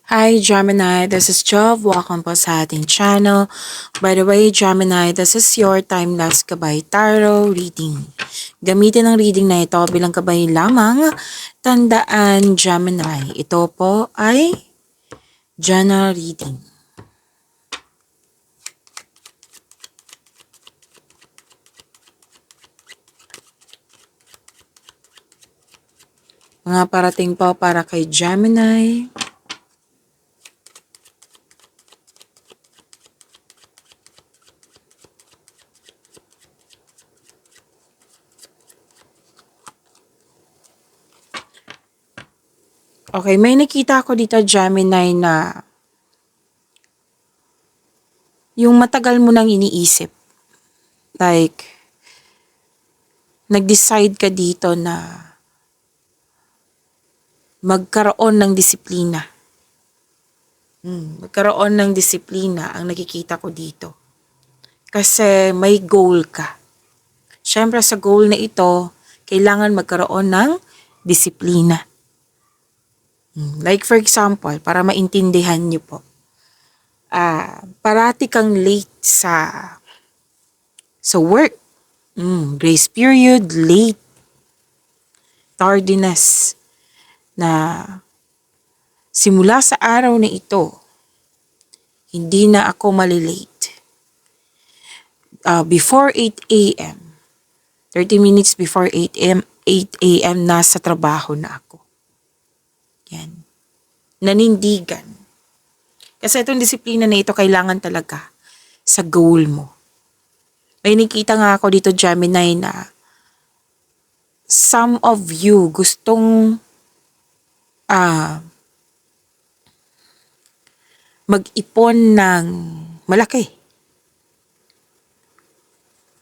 Hi Gemini, this is Jov. Welcome po sa ating channel. By the way, Gemini, this is your time-lapse gabay tarot reading. Gamitin ang reading na ito bilang gabay lamang. Tandaan, Gemini, ito po ay general reading. Mga parating po para kay Gemini. Okay, may nakita ako dito, Gemini, na yung matagal mo nang iniisip. Like, nag-decide ka dito na magkaroon ng disiplina. Magkaroon ng disiplina ang nakikita ko dito. Kasi may goal ka. Siyempre sa goal na ito, kailangan magkaroon ng disiplina. Like for example, para maintindihan niyo po, parati kang late sa work. Grace period, late, tardiness, na simula sa araw na ito, hindi na ako malilate. Before 8 a.m., 30 minutes before 8 a.m., nasa trabaho na ako. Yan. Nanindigan. Kasi itong disiplina na ito, kailangan talaga sa goal mo. May nakita nga ako dito, Gemini, na some of you gustong mag-ipon ng malaki.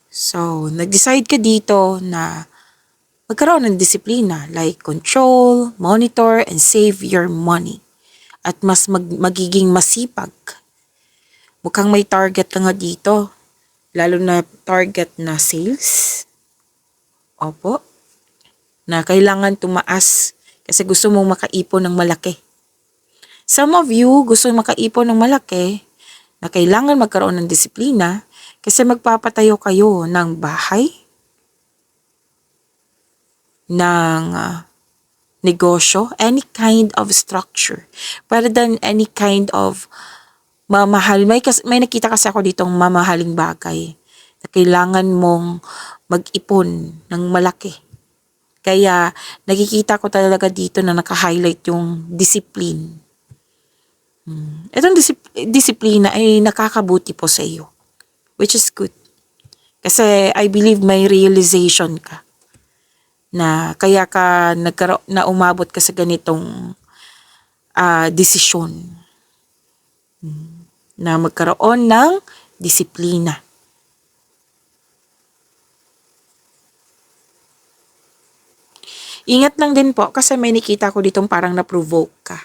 So, nag-decide ka dito na magkaroon ng disiplina, like control, monitor, and save your money. At mas magiging masipag. Mukhang may target ka nga dito, lalo na target na sales. Opo. Na kailangan tumaas kasi gusto mong makaipon ng malaki. Some of you gusto makaipon ng malaki na kailangan magkaroon ng disiplina kasi magpapatayo kayo ng bahay, ng negosyo, any kind of structure. Rather than any kind of mamahal. May nakita kasi ako ditong mamahaling bagay na kailangan mong mag-ipon ng malaki. Kaya nakikita ko talaga dito na naka-highlight yung discipline. Itong disiplina ay nakakabuti po sa iyo, which is good. Kasi I believe may realization ka na kaya ka na umabot ka sa ganitong desisyon na magkaroon ng disiplina. Ingat lang din po kasi may nakita ko ditong parang na-provoke ka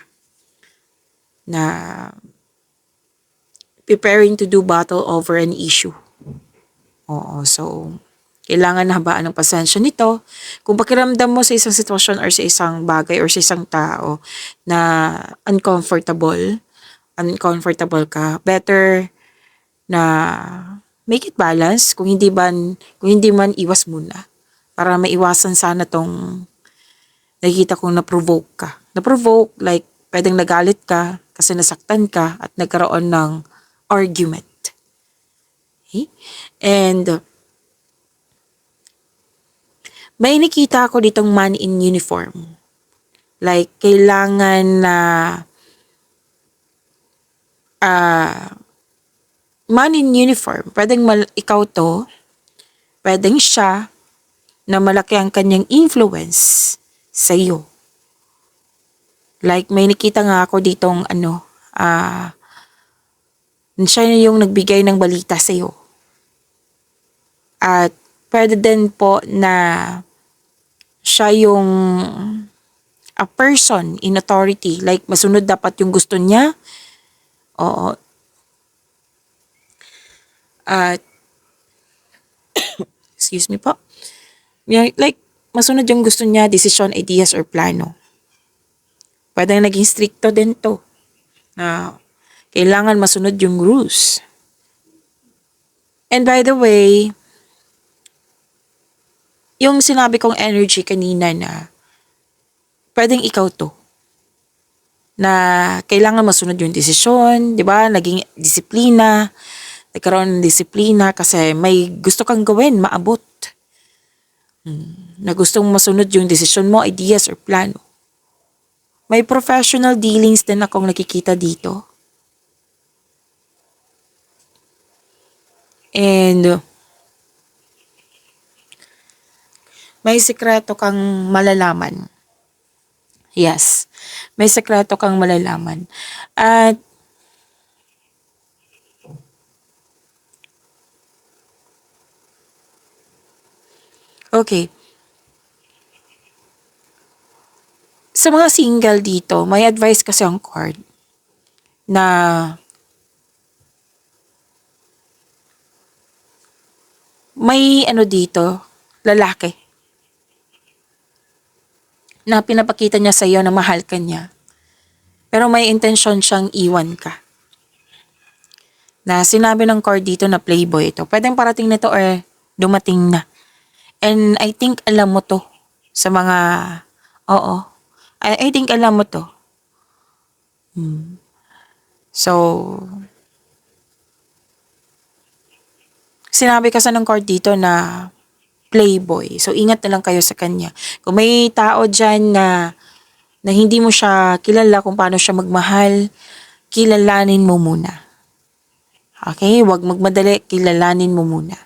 na preparing to do battle over an issue. Oo, so kailangan na habaan ng pasensya nito. Kung pakiramdam mo sa isang sitwasyon or sa isang bagay or sa isang tao na uncomfortable ka, better na make it balance. Kung hindi man iwas muna para maiwasan sana tong nakikita kong na-provoke ka. Na-provoke, like pwedeng nagalit ka kasi nasaktan ka at nagkaroon ng argument. Okay? And may nakita ako ditong man in uniform. Like, kailangan na man in uniform. Pwedeng ikaw to, pwedeng siya, na malaki ang kanyang influence sa iyo. Like, may nakita nga ako ditong siya yung nagbigay ng balita sa iyo. At pwede din po na siya yung a person in authority. Like, masunod dapat yung gusto niya. Oo. At, excuse me po. Like, masunod yung gusto niya, decision, ideas, or plano. Pwede naging stricto din to. na kailangan masunod yung rules. And by the way, yung sinabi kong energy kanina na pwedeng ikaw to, na kailangan masunod yung desisyon, di ba? Naging disiplina, nagkaroon ng disiplina kasi may gusto kang gawin, maabot. Na gustong masunod yung desisyon mo, ideas or plano. May professional dealings din akong nakikita dito. And may sikreto kang malalaman. Yes, may sikreto kang malalaman. At okay, sa mga single dito, may advice kasi ang card na may ano dito, lalaki, na pinapakita niya sa iyo na mahal ka niya. Pero may intensyon siyang iwan ka. Na sinabi ng card dito na playboy ito. Pwedeng parating nito or dumating na. And I think alam mo to sa mga, oo. I think alam mo to. So, sinabi kasi ng card dito na playboy. So, ingat na lang kayo sa kanya. Kung may tao dyan na hindi mo siya kilala kung paano siya magmahal, kilalanin mo muna. Okay? Huwag magmadali, kilalanin mo muna.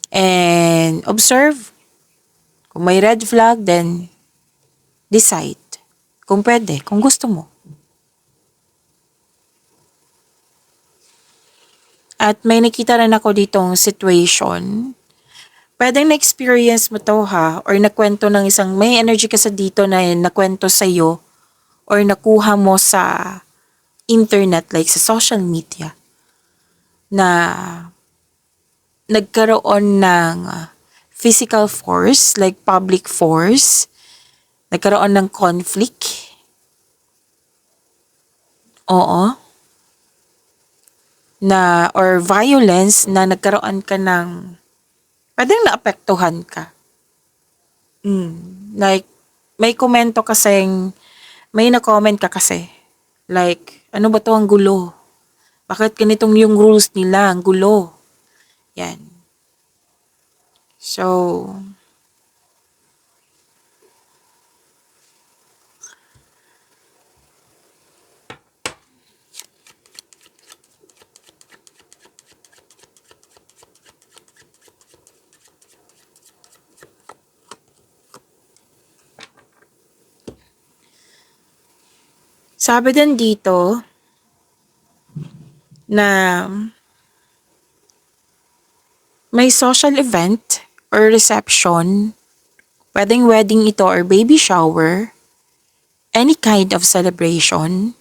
And observe. Kung may red flag, then decide. Kung pwede, kung gusto mo. At may nakita rin ako ditong situation. Pwedeng na-experience mo to ha, or nakwento ng isang, may energy kasi dito na nakwento sa'yo, or nakuha mo sa internet, like sa social media, na nagkaroon ng physical force, like public force, nagkaroon ng conflict. Oo. Na, or violence na nagkaroon ka ng, pwedeng naapektuhan ka. Like, may komento kasing, may na-comment ka kasi. Like, ano ba to ang gulo? Bakit ganitong yung rules nila? Ang gulo. Yan. So, sabi din dito na may social event or reception, pwedeng wedding ito or baby shower, any kind of celebration,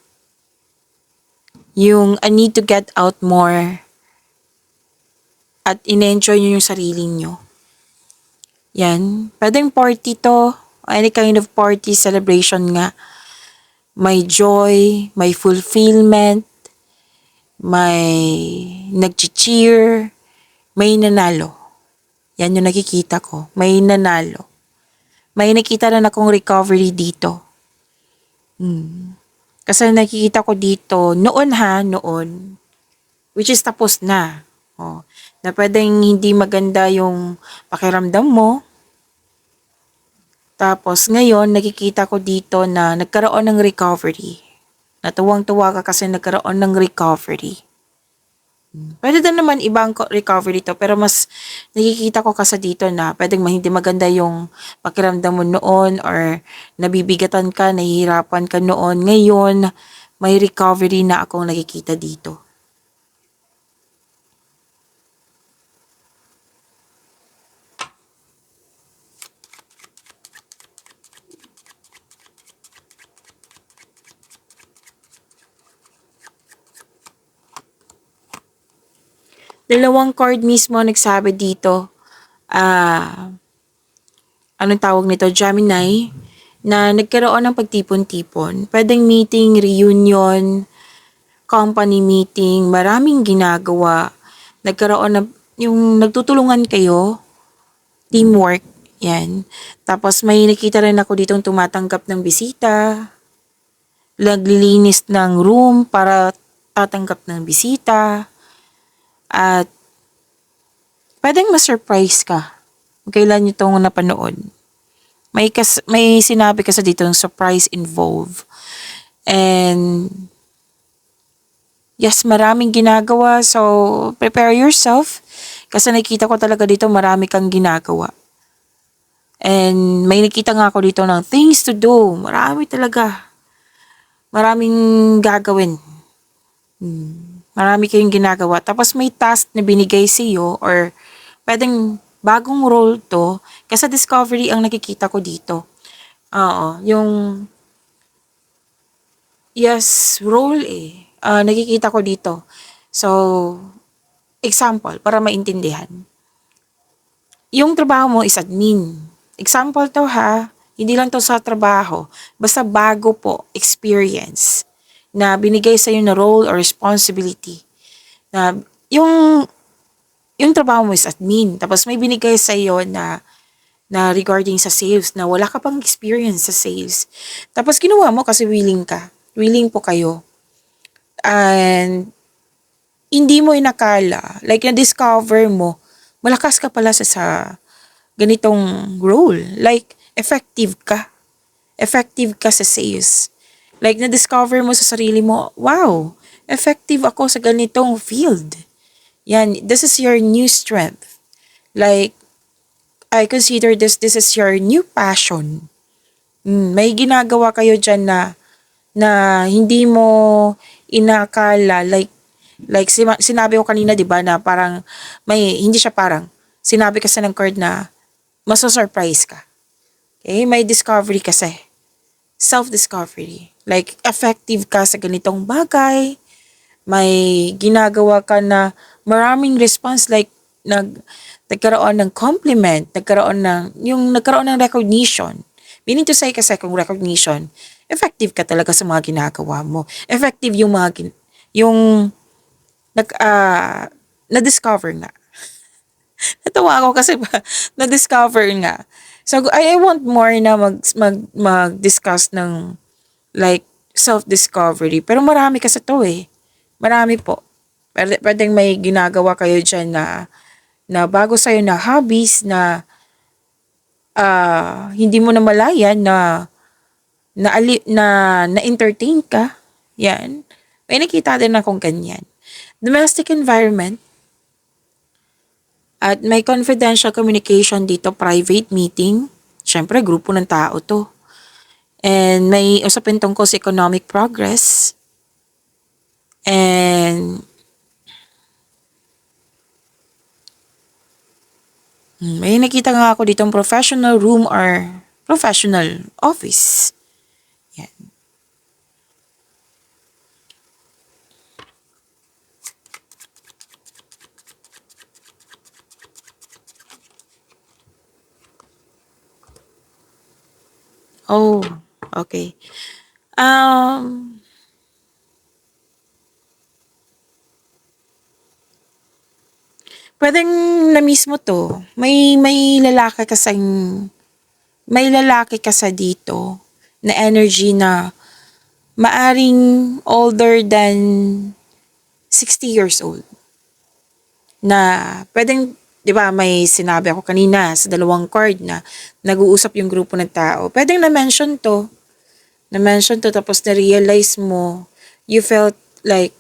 yung I need to get out more at in-enjoy nyo yung sarili nyo. Yan. Pwedeng party to, any kind of party, celebration nga. May joy, may fulfillment, may nag-cheer, may nanalo. Yan yung nakikita ko. May nanalo. May nakita na akong recovery dito. Kasi nakikita ko dito, noon, which is tapos na. Oh, na pwedeng hindi maganda yung pakiramdam mo. Tapos ngayon, nakikita ko dito na nagkaroon ng recovery. Natuwang-tuwa ka kasi nagkaroon ng recovery. Pwede din naman ibang recovery to, pero mas nakikita ko kasi dito na pwedeng hindi maganda yung pakiramdam mo noon or nabibigatan ka, nahihirapan ka noon. Ngayon, may recovery na akong nakikita dito. Dalawang card mismo nagsabi dito, anong tawag nito, Gemini, na nagkaroon ng pagtipon-tipon. Pwedeng meeting, reunion, company meeting, maraming ginagawa. Nagkaroon ng, yung nagtutulungan kayo, teamwork, yan. Tapos may nakita rin ako ditong tumatanggap ng bisita, naglilinis ng room para tatanggap ng bisita, at pwedeng ma-surprise ka kung kailan nyo itong napanood. May sinabi kasi dito ng surprise involved. And yes, maraming ginagawa. So, prepare yourself. Kasi nakita ko talaga dito marami kang ginagawa. And may nakita nga ako dito ng things to do. Marami talaga. Maraming gagawin. Marami kayong ginagawa. Tapos may task na binigay sa iyo or pwedeng bagong role to. Kasi discovery ang nakikita ko dito. Oo, yung yes, role eh. Nakikita ko dito. So, example, para maintindihan. Yung trabaho mo is admin. Example to ha, hindi lang to sa trabaho. Basta bago po, experience na binigay sa'yo na role or responsibility. Na yung, yung trabaho mo is admin. Tapos may binigay sa'yo na regarding sa sales, na wala ka pang experience sa sales. Tapos ginawa mo kasi willing ka. Willing po kayo. And hindi mo inakala, like na-discover mo, malakas ka pala sa ganitong role. Like, effective ka. Effective ka sa sales. Like, na-discover mo sa sarili mo, wow, effective ako sa ganitong field. Yan, this is your new strength. Like, I consider this is your new passion. May ginagawa kayo dyan na hindi mo inakala, like sinabi ko kanina 'di ba na parang may hindi siya parang sinabi kasi ng card na maso-surprise ka. Okay? May discovery kasi. Self-discovery. Like effective ka sa ganitong bagay. May ginagawa ka na maraming response like nagkaroon ng compliment, nagkaroon ng recognition. Meaning to say kasi kung recognition, effective ka talaga sa mga ginagawa mo. Effective yung yung na-discover nga. Natawa ako kasi na-discover nga. So, I want more na mag-discuss ng like self-discovery. Pero marami kasi to eh. Marami po. Pwedeng may ginagawa kayo dyan na bago sa'yo na hobbies na hindi mo na malayan na-entertain ka. Yan. May nakita din akong ganyan. Domestic environment. At may confidential communication dito, private meeting. Siyempre, grupo ng tao to. And may usapin tungkol sa economic progress. And may nakita nga ako ditong professional room or professional office. Yan. Oh, okay. Pwedeng na mismo to. May lalaki kasi dito na energy na maaring older than 60 years old. Na pwedeng, di ba may sinabi ako kanina sa dalawang card na nag-uusap yung grupo ng tao. Pwedeng na-mention to. Na-mention to tapos na-realize mo, you felt like,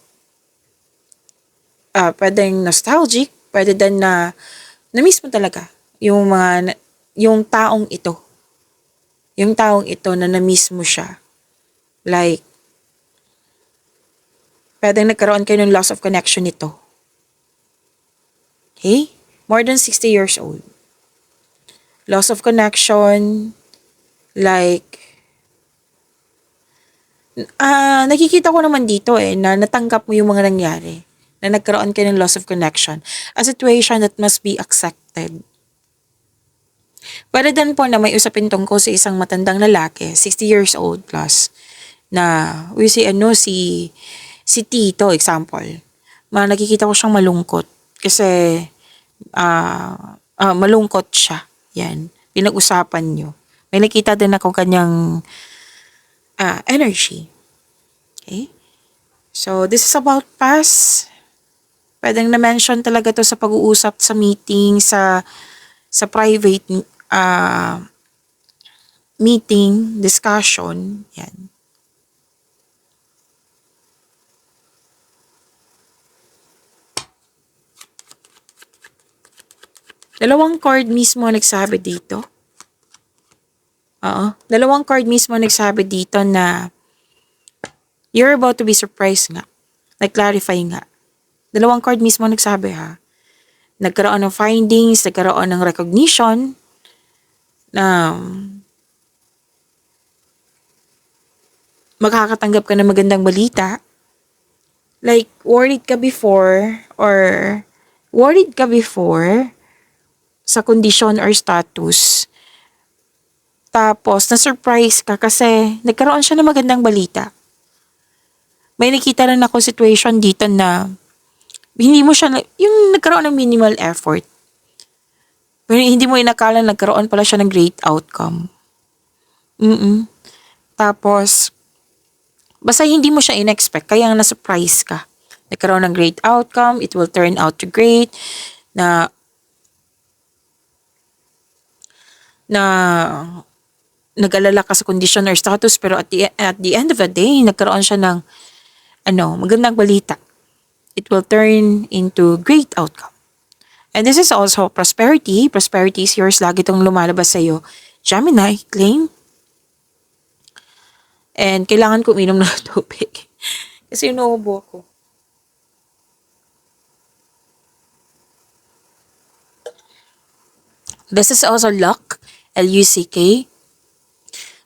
pwedeng nostalgic, pwede din na-miss mo talaga yung taong ito. Yung taong ito na na-miss mo siya. Like, pwedeng nagkaroon kayo ng loss of connection nito. Okay? More than 60 years old. Loss of connection, like, nakikita ko naman dito na natanggap mo yung mga nangyari. Na nagkaroon kayo ng loss of connection. A situation that must be accepted. Para din po na may usapin tungkol sa isang matandang lalaki, 60 years old plus, na, we si ano, si Tito, example. Nakikita ko siyang malungkot. Kasi, malungkot siya. Yan. Pinag-usapan nyo. May nakita din ako kanyang energy. Okay? So, this is about past. Pwedeng na-mention talaga to sa pag-uusap sa meeting, sa private meeting, discussion. Yan. Dalawang card mismo nagsabi dito. Dalawang card mismo nagsabi dito na you're about to be surprised nga. Nag-clarify nga. Dalawang card mismo nagsabi ha. Nagkaroon ng findings, nagkaroon ng recognition na makakatanggap ka ng magandang balita. Like, worried ka before sa condition or status. Tapos, na-surprise ka kasi nagkaroon siya ng magandang balita. May nakita rin ako situation dito na hindi mo siya, yung nagkaroon ng minimal effort. Pero hindi mo inakala nagkaroon pala siya ng great outcome. Tapos, basta hindi mo siya in-expect, kaya na-surprise ka. Nagkaroon ng great outcome, it will turn out to great, na nag-alala ka sa condition or status, pero at the end of the day, nagkaroon siya ng magandang balita. It will turn into great outcome. And this is also prosperity. Prosperity is yours. Lagi itong lumalabas sa'yo. Gemini, claim. And kailangan ko uminom ng tubig. Kasi inuubo ko. This is also luck. L-U-C-K.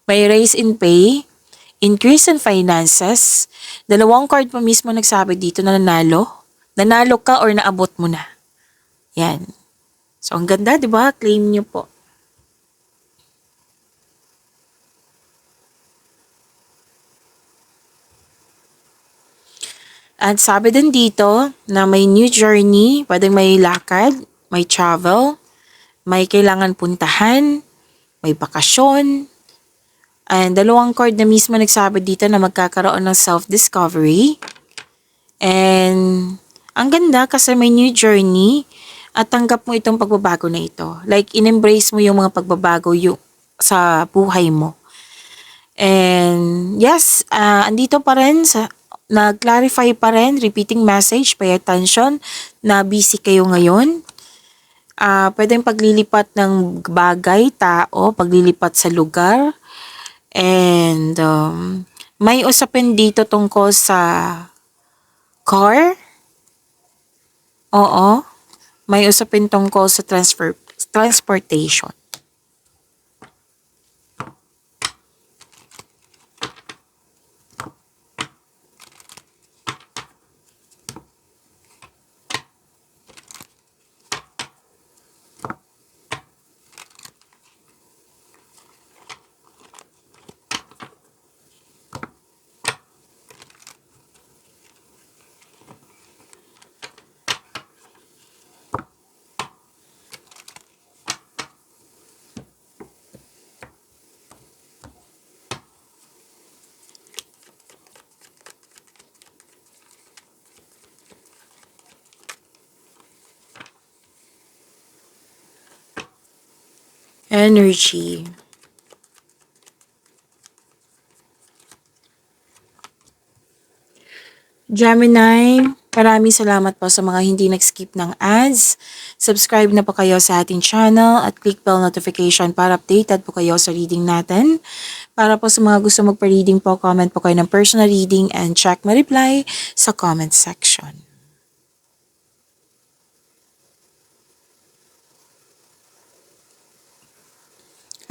May raise in pay. Increase in finances. Dalawang card pa mismo nagsabi dito na nanalo. Nanalo ka or naabot mo na. Yan. So, ang ganda, di ba? Claim nyo po. At sabi din dito na may new journey, pwedeng may lakad, may travel, may kailangan puntahan, may bakasyon. And dalawang card na mismo nagsabi dito na magkakaroon ng self-discovery. And ang ganda kasi may new journey at tanggap mo itong pagbabago na ito. Like, in-embrace mo yung mga pagbabago sa buhay mo. And yes, andito pa rin nag-clarify pa rin, repeating message, pay attention, na busy kayo ngayon. Pwedeng paglilipat ng bagay, tao, paglilipat sa lugar. And may usapin dito tungkol sa car. Oo. May usapin tungkol sa transportation. Energy. Gemini, maraming salamat po sa mga hindi nag-skip ng ads. Subscribe na po kayo sa ating channel at click bell notification para updated po kayo sa reading natin. Para po sa mga gusto magpa-reading po, comment po kayo ng personal reading and check my reply sa comment section.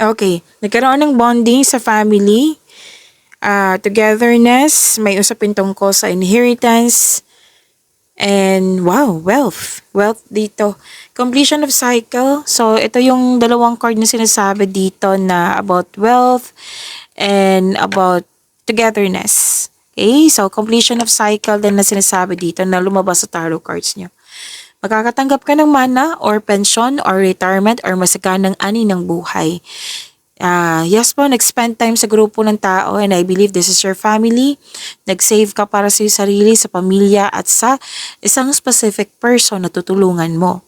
Okay, nagkaroon ng bonding sa family, togetherness, may usapin tungkol sa inheritance, And wow, wealth. Wealth dito. Completion of cycle. So, ito yung dalawang card na sinasabi dito na about wealth and about togetherness. Okay? So, completion of cycle din na sinasabi dito na lumabas sa tarot cards nyo. Makakatanggap ka ng mana or pension or retirement or masaganang ani ng buhay. Yes po, nag-spend time sa grupo ng tao and I believe this is your family. Nag-save ka para sa iyong sarili, sa pamilya at sa isang specific person na tutulungan mo.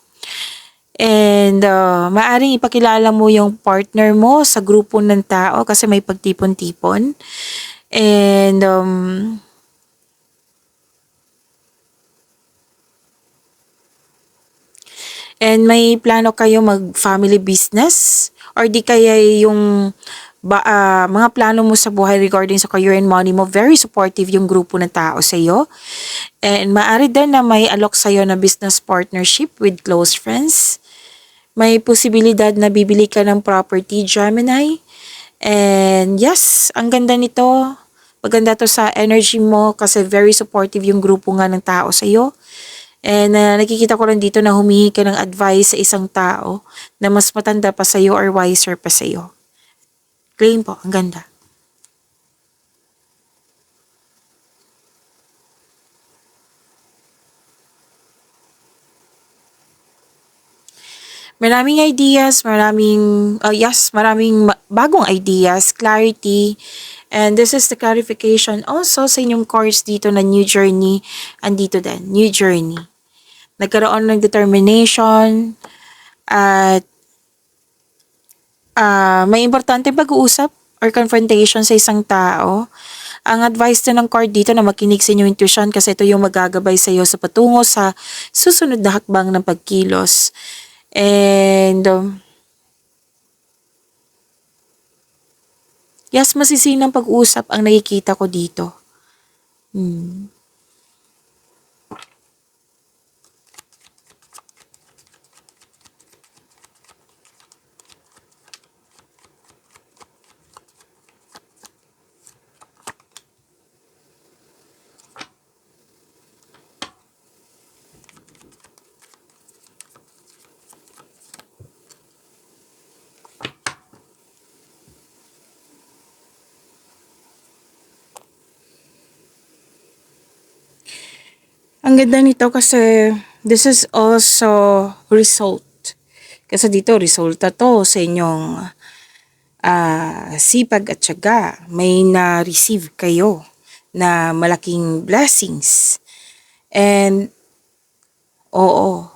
And maaring ipakilala mo yung partner mo sa grupo ng tao kasi may pagtipon-tipon. And may plano kayo mag-family business or di kaya yung mga plano mo sa buhay regarding sa career and money mo, very supportive yung grupo ng tao sa iyo. And maaari din na may alok sa iyo na business partnership with close friends. May posibilidad na bibili ka ng property, Gemini. And yes, ang ganda nito. Maganda to sa energy mo kasi very supportive yung grupo nga ng tao sa iyo. And nakikita ko lang dito na humihingi ka ng advice sa isang tao na mas matanda pa sa'yo or wiser pa sa'yo. Claim po, ang ganda. Maraming ideas, maraming bagong ideas, clarity, and this is the clarification also sa inyong course dito na new journey, andito din, new journey. Nagkaroon ng determination at may importante pag-uusap or confrontation sa isang tao. Ang advice din ng card dito na makinig sa inyong intuition kasi ito yung magagabay sa iyo sa patungo sa susunod na hakbang ng pagkilos. And yes, masisinang pag-uusap ang nakikita ko dito. Ang ganda nito kasi this is also result. Kasi dito, resulta to sa inyong sipag at tiyaga. May na-receive kayo na malaking blessings. And, oo,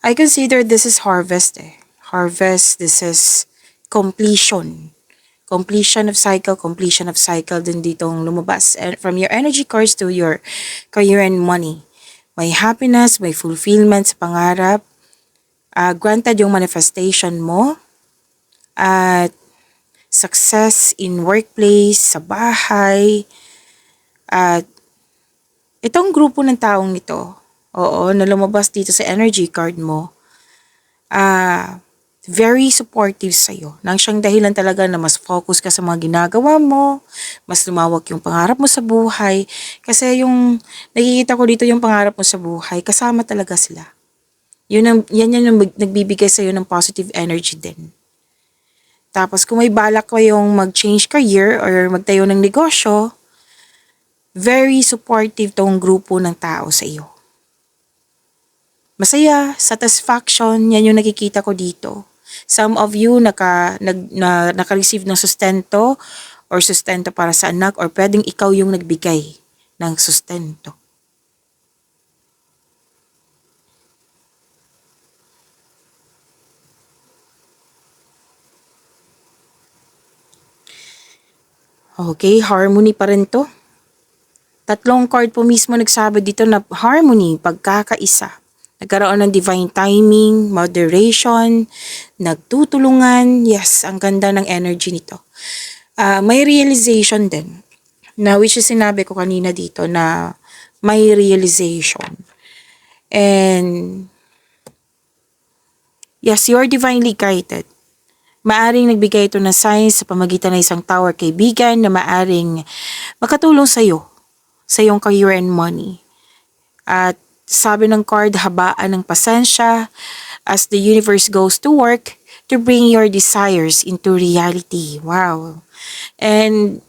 I consider this is harvest eh. Harvest, this is completion. Completion of cycle din ditong lumabas. And from your energy cards to your career and money. May happiness, may fulfillment sa pangarap. Granted yung manifestation mo. At success in workplace, sa bahay. At itong grupo ng taong ito, oo, na lumabas dito sa energy card mo, very supportive sa'yo. Nang siyang dahilan talaga na mas focus ka sa mga ginagawa mo, mas lumawak yung pangarap mo sa buhay. Kasi yung nakikita ko dito yung pangarap mo sa buhay, kasama talaga sila. Yan yung nagbibigay sa'yo ng positive energy din. Tapos kung may balak kayong mag-change career or magtayo ng negosyo, very supportive tong grupo ng tao sa iyo. Masaya, satisfaction, yan yung nakikita ko dito. Some of you naka-receive ng sustento or sustento para sa anak or pwedeng ikaw yung nagbigay ng sustento. Okay, harmony pa rin to. Tatlong card po mismo nagsabi dito na harmony, pagkakaisa. Nagkaroon ng divine timing, moderation, nagtutulungan. Yes, ang ganda ng energy nito. May realization din. Na which is sinabi ko kanina dito na may realization. And yes, you're divinely guided. Maaring nagbigay ito ng signs sa pamagitan ng isang tao or kaibigan na maaring makatulong sa iyo, sa iyong career and money. At sabi ng card, habaan ng pasensya as the universe goes to work to bring your desires into reality. Wow. And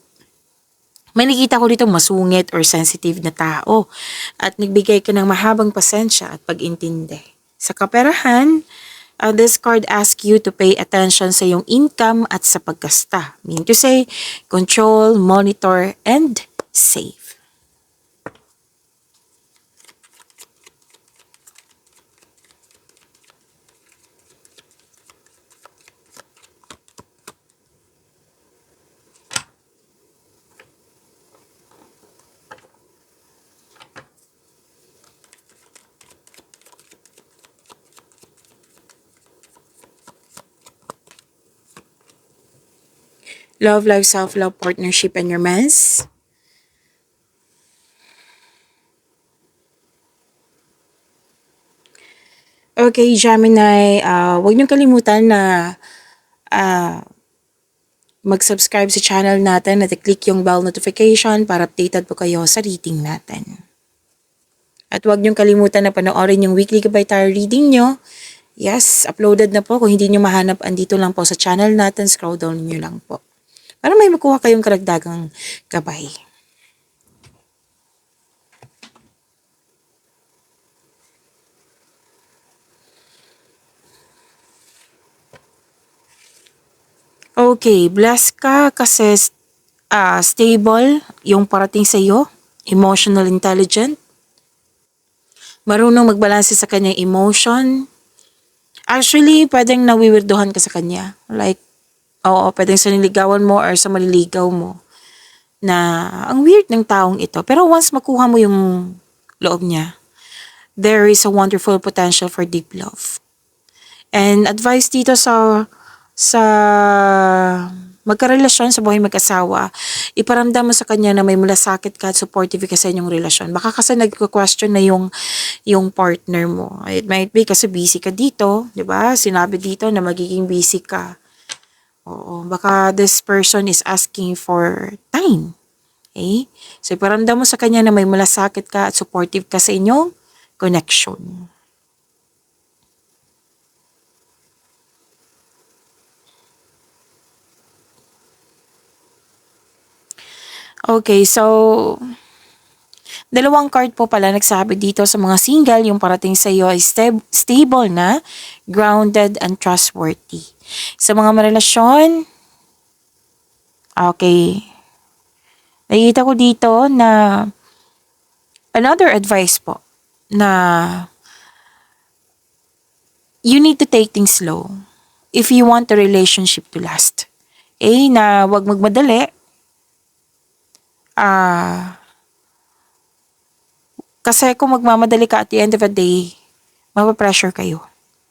may nakita ko dito masungit or sensitive na tao at nagbigay ka ng mahabang pasensya at pag-intindi. Sa kaperahan, this card asks you to pay attention sa iyong income at sa paggasta. Meaning to say, control, monitor, and save. Love, life, self-love, partnership, and romance. Okay, Gemini, huwag niyong kalimutan na mag-subscribe sa channel natin at i-click yung bell notification para updated po kayo sa reading natin. At huwag niyong kalimutan na panoorin yung weekly gabay tarot reading nyo. Yes, uploaded na po. Kung hindi nyo mahanap, andito lang po sa channel natin. Scroll down nyo lang po. Para may makuha kayong karagdagang gabay. Okay, blessed ka kasi stable yung parating sa iyo, emotional intelligent, marunong magbalanse sa kanyang emotion. Actually, pwedeng nawiwirduhan ka sa kanya. Like, oo, pwedeng sa niligawan mo or sa maliligaw mo na ang weird ng taong ito. Pero once makuha mo yung loob niya, there is a wonderful potential for deep love. And advice dito sa magkarelasyon sa buhay mag-asawa, iparamdam mo sa kanya na may malasakit ka at supportive ka sa inyong relasyon. Baka kasi nagko-question na yung partner mo. It might be kasi busy ka dito, di ba? Sinabi dito na magiging busy ka. Oo, baka this person is asking for time. Okay? So iparamdam mo sa kanya na may malasakit ka at supportive ka sa inyong connection. Okay, so dalawang card po pala nagsabi dito sa mga single, yung parating sa iyo ay stable na, grounded, and trustworthy. Sa mga marelasyon, okay, nakikita ko dito na another advice po na you need to take things slow if you want the relationship to last. Na wag magmadali. Kasi kung magmamadali ka at the end of the day, mapapressure kayo.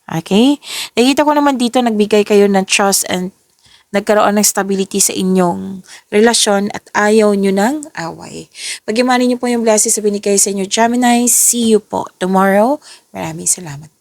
Okay? Nakita ko naman dito, nagbigay kayo ng trust and nagkaroon ng stability sa inyong relasyon at ayaw nyo ng away. Pag-imanin nyo po yung blessings sa binigay sa inyo, Gemini. See you po tomorrow. Maraming salamat.